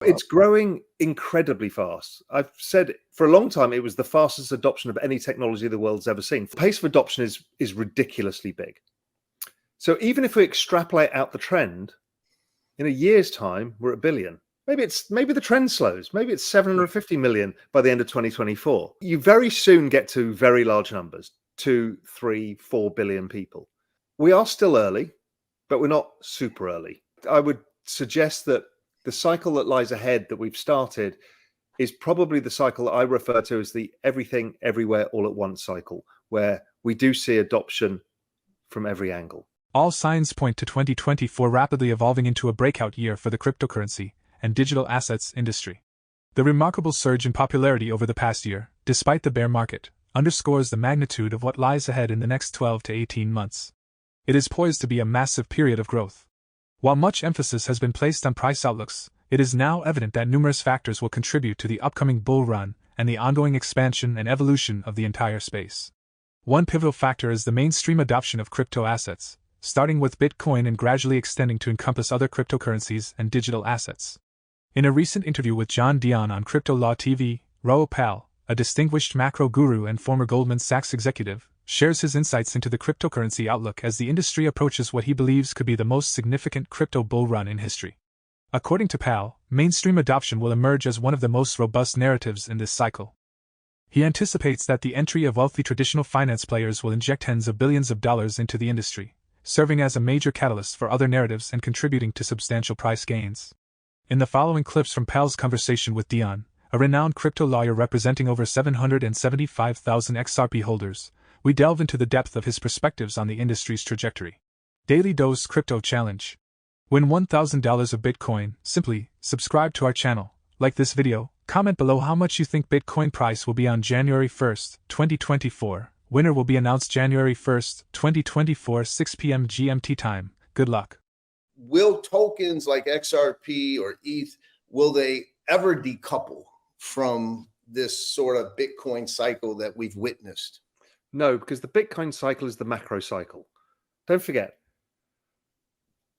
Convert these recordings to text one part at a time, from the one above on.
It's growing incredibly fast. I've said for a long time it was the fastest adoption of any technology the world's ever seen. The pace of adoption is ridiculously big. So even if we extrapolate out the trend, in a year's time, we're at a billion. Maybe the trend slows. Maybe it's 750 million by the end of 2024. You very soon get to very large numbers, 2, 3, 4 billion people. We are still early, but we're not super early. I would suggest that the cycle that lies ahead that we've started is probably the cycle that I refer to as the everything, everywhere, all at once cycle, where we do see adoption from every angle. All signs point to 2024 rapidly evolving into a breakout year for the cryptocurrency and digital assets industry. The remarkable surge in popularity over the past year, despite the bear market, underscores the magnitude of what lies ahead in the next 12 to 18 months. It is poised to be a massive period of growth. While much emphasis has been placed on price outlooks, it is now evident that numerous factors will contribute to the upcoming bull run and the ongoing expansion and evolution of the entire space. One pivotal factor is the mainstream adoption of crypto assets, starting with Bitcoin and gradually extending to encompass other cryptocurrencies and digital assets. In a recent interview with John Dion on CryptoLawTV, Raoul Pal, a distinguished macro guru and former Goldman Sachs executive, shares his insights into the cryptocurrency outlook as the industry approaches what he believes could be the most significant crypto bull run in history. According to Pal, mainstream adoption will emerge as one of the most robust narratives in this cycle. He anticipates that the entry of wealthy traditional finance players will inject tens of billions of dollars into the industry, serving as a major catalyst for other narratives and contributing to substantial price gains. In the following clips from Pal's conversation with Dion, a renowned crypto lawyer representing over 775,000 XRP holders, we delve into the depth of his perspectives on the industry's trajectory. Daily Dose Crypto Challenge. Win $1,000 of Bitcoin. Simply subscribe to our channel, like this video, comment below how much you think Bitcoin price will be on January 1st, 2024. Winner will be announced January 1st, 2024, 6 p.m. GMT time. Good luck. Will tokens like XRP or ETH, will they ever decouple from this sort of Bitcoin cycle that we've witnessed? No, because the Bitcoin cycle is the macro cycle. Don't forget,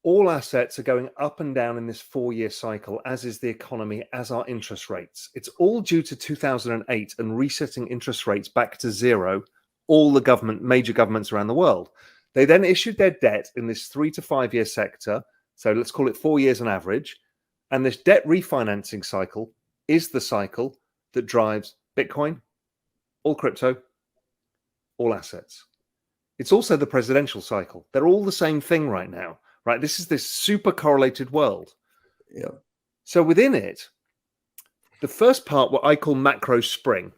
all assets are going up and down in this 4-year cycle, as is the economy, as are interest rates. It's all due to 2008 and resetting interest rates back to zero, all the major governments around the world. They then issued their debt in this 3 to 5 year sector, so let's call it 4 years on average, and this debt refinancing cycle is the cycle that drives Bitcoin, all crypto, all assets. It's also the presidential cycle. They're all the same thing right now, right? This is this super correlated world. Yeah. So within it, the first part, what I call macro spring,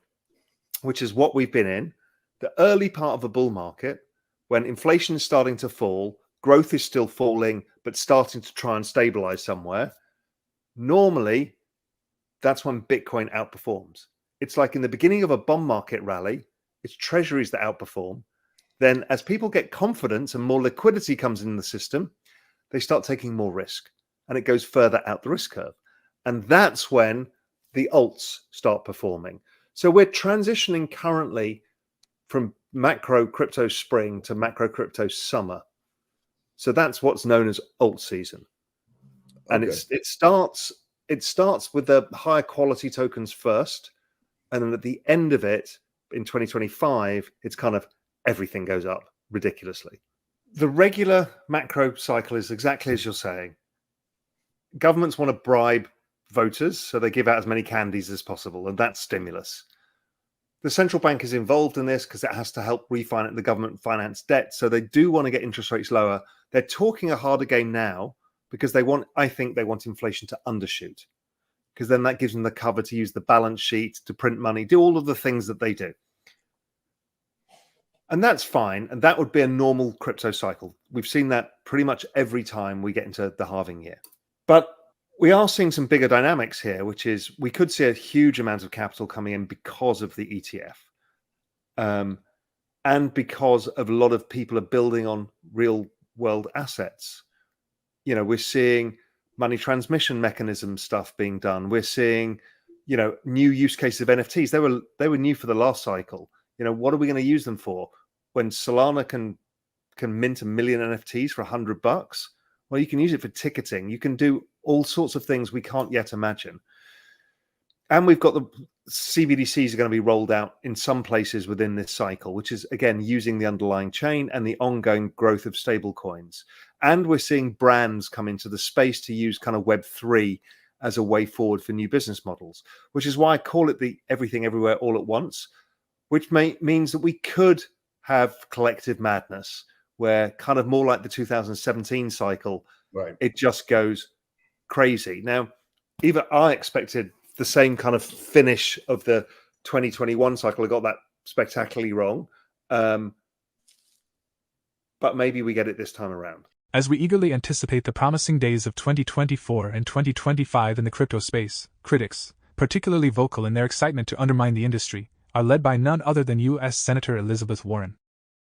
which is what we've been in, the early part of a bull market, when inflation is starting to fall, growth is still falling, but starting to try and stabilize somewhere. Normally, that's when Bitcoin outperforms. It's like in the beginning of a bond market rally, it's treasuries that outperform. Then as people get confidence and more liquidity comes in the system, they start taking more risk and it goes further out the risk curve. And that's when the alts start performing. So we're transitioning currently from macro crypto spring to macro crypto summer. So that's what's known as alt season. And Okay. it starts with the higher quality tokens first. And then at the end of it, in 2025, it's kind of everything goes up ridiculously. The regular macro cycle is exactly as you're saying. Governments want to bribe voters, so they give out as many candies as possible, and that's stimulus. The central bank is involved in this because it has to help refinance the government finance debt, so they do want to get interest rates lower. They're talking a harder game now because I think they want inflation to undershoot, because then that gives them the cover to use the balance sheet, to print money, do all of the things that they do. And that's fine. And that would be a normal crypto cycle. We've seen that pretty much every time we get into the halving year. But we are seeing some bigger dynamics here, which is we could see a huge amount of capital coming in because of the ETF. And because of a lot of people are building on real world assets. You know, we're seeing money transmission mechanism stuff being done. We're seeing, you know, new use cases of NFTs. They were new for the last cycle. You know, what are we going to use them for? When Solana can mint 1 million NFTs for $100, well, you can use it for ticketing. You can do all sorts of things we can't yet imagine. And we've got the CBDCs are going to be rolled out in some places within this cycle, which is, again, using the underlying chain and the ongoing growth of stable coins. And we're seeing brands come into the space to use kind of Web3 as a way forward for new business models, which is why I call it the everything everywhere all at once, which means that we could have collective madness where kind of more like the 2017 cycle, Right. it just goes crazy. Now, even I expected the same kind of finish of the 2021 cycle. I got that spectacularly wrong. But maybe we get it this time around. As we eagerly anticipate the promising days of 2024 and 2025 in the crypto space, critics, particularly vocal in their excitement to undermine the industry, are led by none other than U.S. Senator Elizabeth Warren.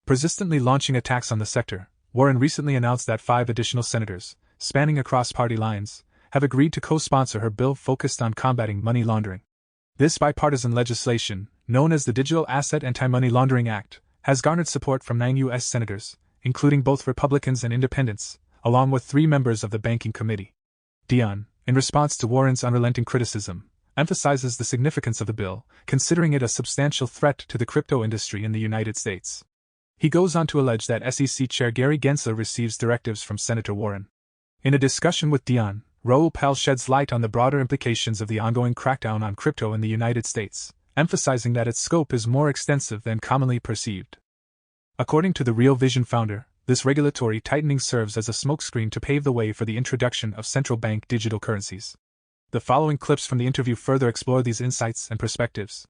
Persistently launching attacks on the sector, Warren recently announced that 5 additional senators, spanning across party lines, have agreed to co-sponsor her bill focused on combating money laundering. This bipartisan legislation, known as the Digital Asset Anti-Money Laundering Act, has garnered support from 9 U.S. senators, including both Republicans and independents, along with 3 members of the Banking Committee. Dion, in response to Warren's unrelenting criticism, emphasizes the significance of the bill, considering it a substantial threat to the crypto industry in the United States. He goes on to allege that SEC Chair Gary Gensler receives directives from Senator Warren. In a discussion with Dion, Raoul Pal sheds light on the broader implications of the ongoing crackdown on crypto in the United States, emphasizing that its scope is more extensive than commonly perceived. According to the Real Vision founder, this regulatory tightening serves as a smokescreen to pave the way for the introduction of central bank digital currencies. The following clips from the interview further explore these insights and perspectives.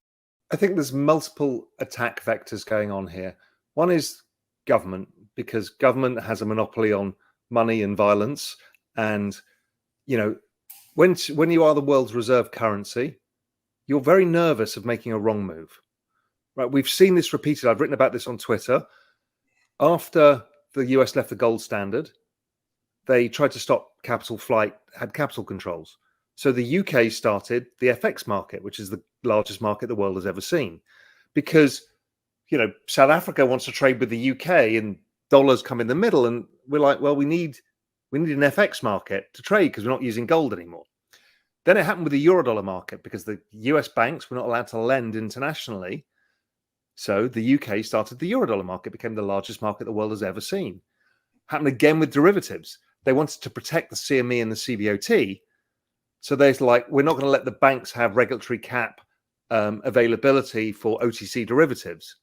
I think there's multiple attack vectors going on here. One is government, because government has a monopoly on money and violence. And, you know, when you are the world's reserve currency, you're very nervous of making a wrong move. Right? We've seen this repeated. I've written about this on Twitter. After the US left the gold standard, they tried to stop capital flight, had capital controls. So the UK started the FX market, which is the largest market the world has ever seen, because, you know, South Africa wants to trade with the UK and dollars come in the middle. And we're like, well, we need an FX market to trade because we're not using gold anymore. Then it happened with the Eurodollar market because the US banks were not allowed to lend internationally. So the UK started the Eurodollar market, became the largest market the world has ever seen. Happened again with derivatives. They wanted to protect the CME and the CBOT. So they're like, we're not going to let the banks have regulatory cap availability for OTC derivatives.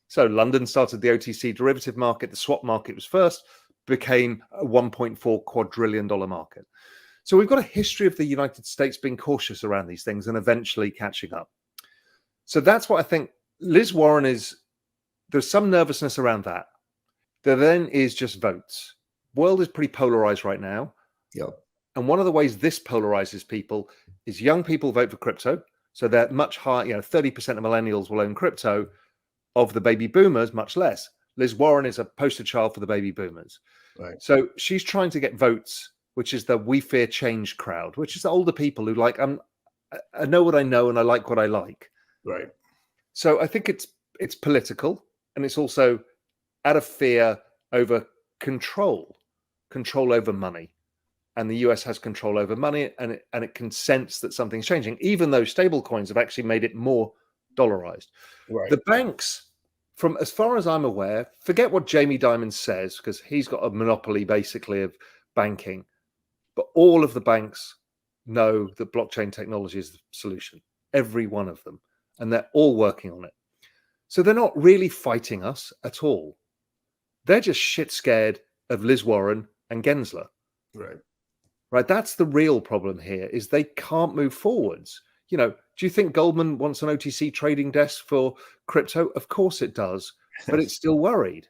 So London started the OTC derivative market. The swap market was first, became a $1.4 quadrillion market. So we've got a history of the United States being cautious around these things and eventually catching up. So that's what I think. Liz Warren there's some nervousness around that. There then is just votes. World is pretty polarized right now. Yep. And one of the ways this polarizes people is young people vote for crypto. So they're much higher, 30% of millennials will own crypto. Of the baby boomers, much less. Liz Warren is a poster child for the baby boomers. Right. So she's trying to get votes, which is the we fear change crowd, which is the older people who like, I know what I know and I like what I like. Right. So I think it's political, and it's also out of fear over control over money. And the US has control over money, and it can sense that something's changing, even though stable coins have actually made it more dollarized. Right. The banks, from as far as I'm aware, forget what Jamie Dimon says, because he's got a monopoly basically of banking, but all of the banks know that blockchain technology is the solution, every one of them, and they're all working on it. So they're not really fighting us at all. They're just shit scared of Liz Warren and Gensler. Right. That's the real problem here, is they can't move forwards. You know, do you think Goldman wants an OTC trading desk for crypto? Of course it does, but it's still worried.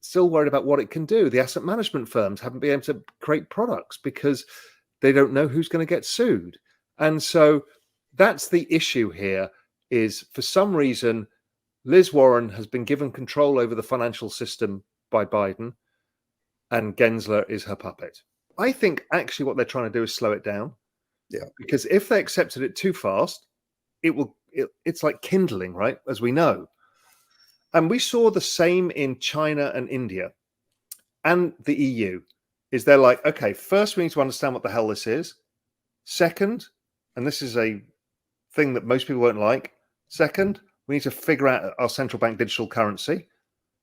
Still worried about what it can do. The asset management firms haven't been able to create products because they don't know who's going to get sued. And so that's the issue here, is for some reason, Liz Warren has been given control over the financial system by Biden, and Gensler is her puppet. I think actually what they're trying to do is slow it down. Yeah. Because if they accepted it too fast, it's like kindling, right? As we know. And we saw the same in China and India and the EU. is they're like, okay, first we need to understand what the hell this is. Second, and this is a thing that most people won't like. Second, we need to figure out our central bank digital currency.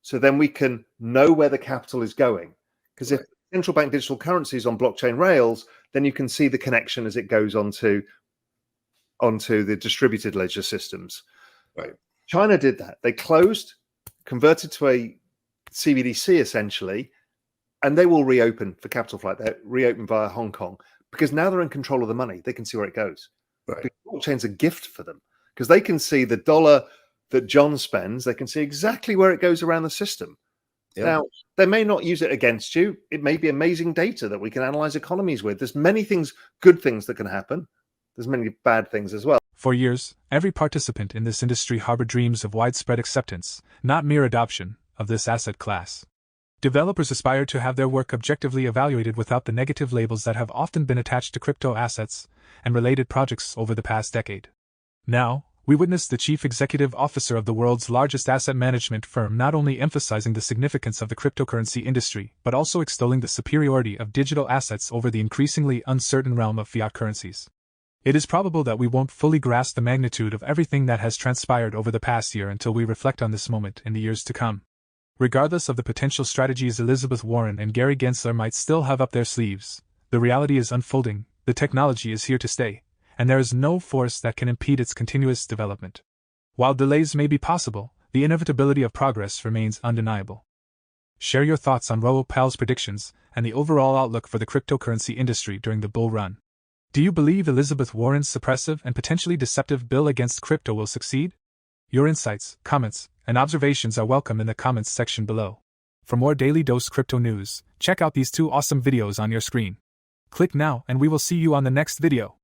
So then we can know where the capital is going. Because if central bank digital currency is on blockchain rails, then you can see the connection as it goes onto the distributed ledger systems. Right. China did that. They closed, converted to a CBDC essentially, and they will reopen for capital flight. They're reopen via Hong Kong because now they're in control of the money. They can see where it goes. Right. Blockchain's a gift for them because they can see the dollar that John spends. They can see exactly where it goes around the system. Yep. Now, they may not use it against you. It may be amazing data that we can analyze economies with. There's many things, good things that can happen. There's many bad things as well. For years, every participant in this industry harbored dreams of widespread acceptance, not mere adoption, of this asset class. Developers aspired to have their work objectively evaluated without the negative labels that have often been attached to crypto assets and related projects over the past decade. Now, we witness the chief executive officer of the world's largest asset management firm not only emphasizing the significance of the cryptocurrency industry, but also extolling the superiority of digital assets over the increasingly uncertain realm of fiat currencies. It is probable that we won't fully grasp the magnitude of everything that has transpired over the past year until we reflect on this moment in the years to come. Regardless of the potential strategies Elizabeth Warren and Gary Gensler might still have up their sleeves, the reality is unfolding, the technology is here to stay, and there is no force that can impede its continuous development. While delays may be possible, the inevitability of progress remains undeniable. Share your thoughts on Raoul Pal's predictions and the overall outlook for the cryptocurrency industry during the bull run. Do you believe Elizabeth Warren's suppressive and potentially deceptive bill against crypto will succeed? Your insights, comments, and observations are welcome in the comments section below. For more Daily Dose Crypto news, check out these 2 awesome videos on your screen. Click now and we will see you on the next video.